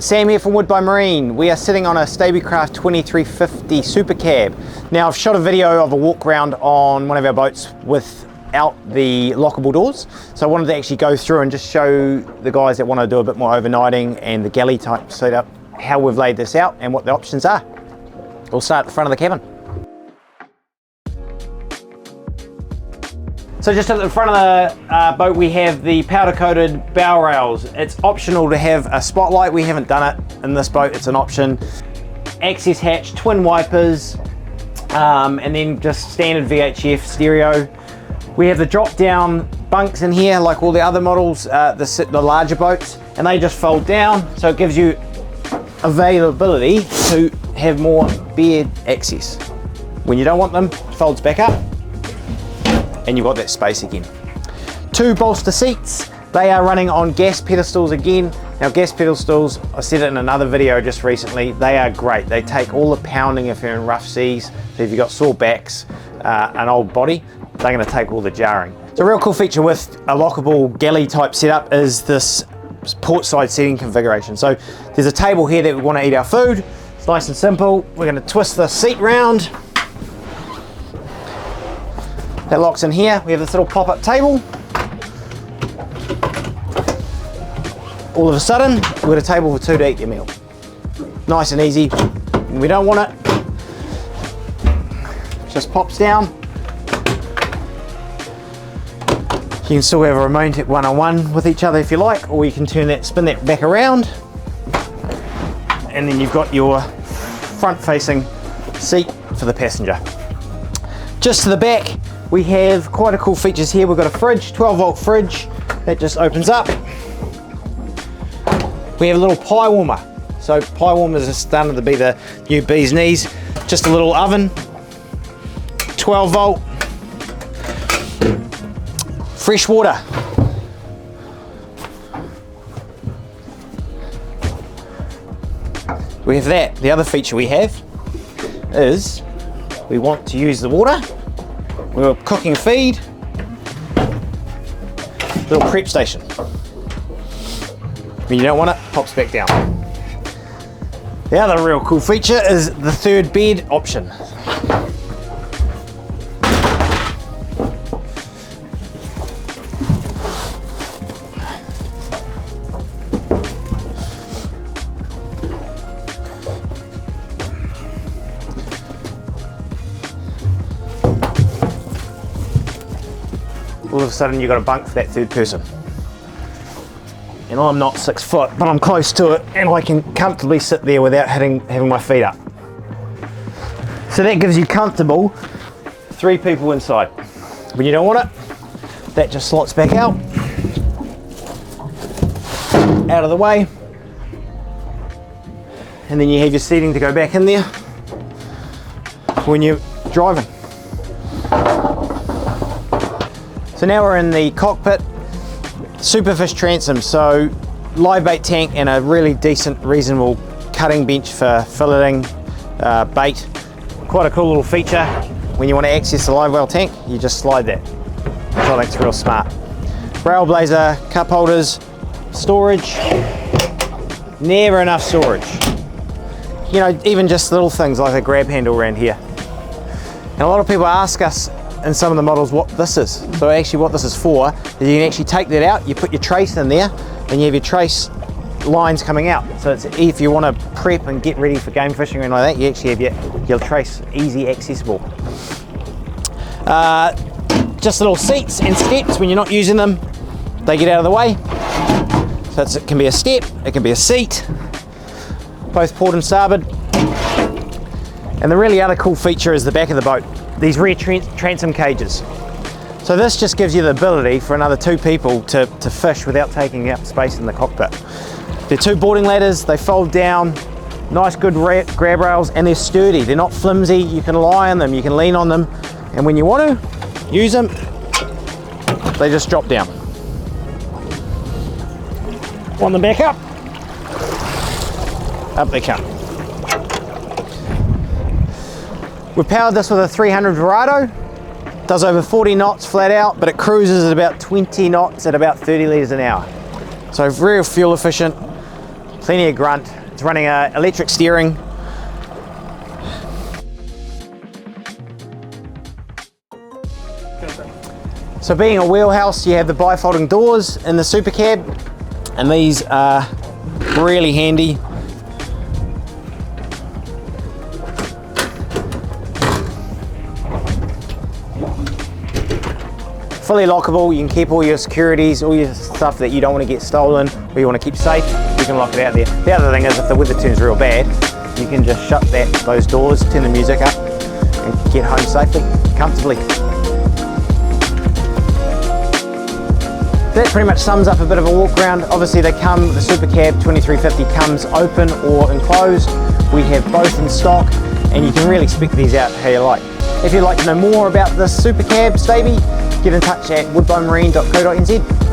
Sam here from Woodbine Marine. We are sitting on a Stabicraft 2350 Supercab. Now I've shot a video of a walk around on one of our boats without the lockable doors. So I wanted to actually go through and just show the guys that want to do a bit more overnighting and the galley type setup, how we've laid this out and what the options are. We'll start at the front of the cabin. So just at the front of the boat we have the powder coated bow rails. It's optional to have a spotlight. We haven't done it in this boat, it's an option. Access hatch, twin wipers, and then just standard VHF stereo. We have the drop down bunks in here like all the other models, the larger boats, and they just fold down, so it gives you availability to have more bed access. When you don't want them, it folds back up, and you've got that space again. 2 bolster seats. They are running on gas pedestals again. Now gas pedestals, I said it in another video just recently, they are great. They take all the pounding if you're in rough seas. So if you've got sore backs, an old body, they're gonna take all the jarring. So a real cool feature with a lockable galley type setup is this port side seating configuration. So there's a table here that we wanna eat our food. It's nice and simple. We're gonna twist the seat round. That locks in here. We have this little pop-up table. All of a sudden, we've got a table for 2 to eat your meal. Nice and easy. When we don't want it, just pops down. You can still have a romantic one-on-one with each other if you like, or you can spin that back around, and then you've got your front-facing seat for the passenger. Just to the back, we have quite a cool features here. We've got a fridge, 12-volt fridge that just opens up. We have a little pie warmer. So pie warmers are starting to be the new bee's knees. Just a little oven, 12-volt, fresh water. We have that. The other feature we have is we want to use the water. We're cooking feed, little prep station. When you don't want it, pops back down. The other real cool feature is the 3rd bed option. All of a sudden you've got a bunk for that 3rd person. And I'm not 6 foot, but I'm close to it, and I can comfortably sit there without having my feet up. So that gives you comfortable 3 people inside. When you don't want it, that just slots back out of the way, and then you have your seating to go back in there when you're driving. So now we're in the cockpit. Superfish transom, so live bait tank and a really decent, reasonable cutting bench for filleting bait. Quite a cool little feature. When you want to access the live well tank, you just slide that, which I think is real smart. Railblazer, cup holders, storage, never enough storage. You know, even just little things like a grab handle around here. And a lot of people ask us in some of the models what this is. So actually what this is for is you can actually take that out, you put your trace in there, and you have your trace lines coming out. So it's, if you want to prep and get ready for game fishing or anything like that, you actually have your trace easy accessible. Just little seats and steps. When you're not using them, they get out of the way. So it can be a step, it can be a seat, both port and starboard. And the really other cool feature is the back of the boat. These rear transom cages. So this just gives you the ability for another 2 people to fish without taking up space in the cockpit. They're 2 boarding ladders, they fold down, nice good grab rails, and they're sturdy. They're not flimsy, you can lie on them, you can lean on them, and when you want to use them, they just drop down. Want them back up? Up they come. We've powered this with a 300 Verado. Does over 40 knots flat out, but it cruises at about 20 knots at about 30 litres an hour. So very fuel efficient. plenty of grunt. It's running electric steering. So being a wheelhouse, you have the bifolding doors in the Supercab, and these are really handy. Fully lockable, you can keep all your securities, all your stuff that you don't want to get stolen or you want to keep safe, you can lock it out there. The other thing is if the weather turns real bad, you can just shut those doors, turn the music up and get home safely, comfortably. That pretty much sums up a bit of a walk around. Obviously the Supercab 2350 comes open or enclosed. We have both in stock and you can really spec these out how you like. If you'd like to know more about this Supercab Stabi, get in touch at woodbinemarine.co.nz.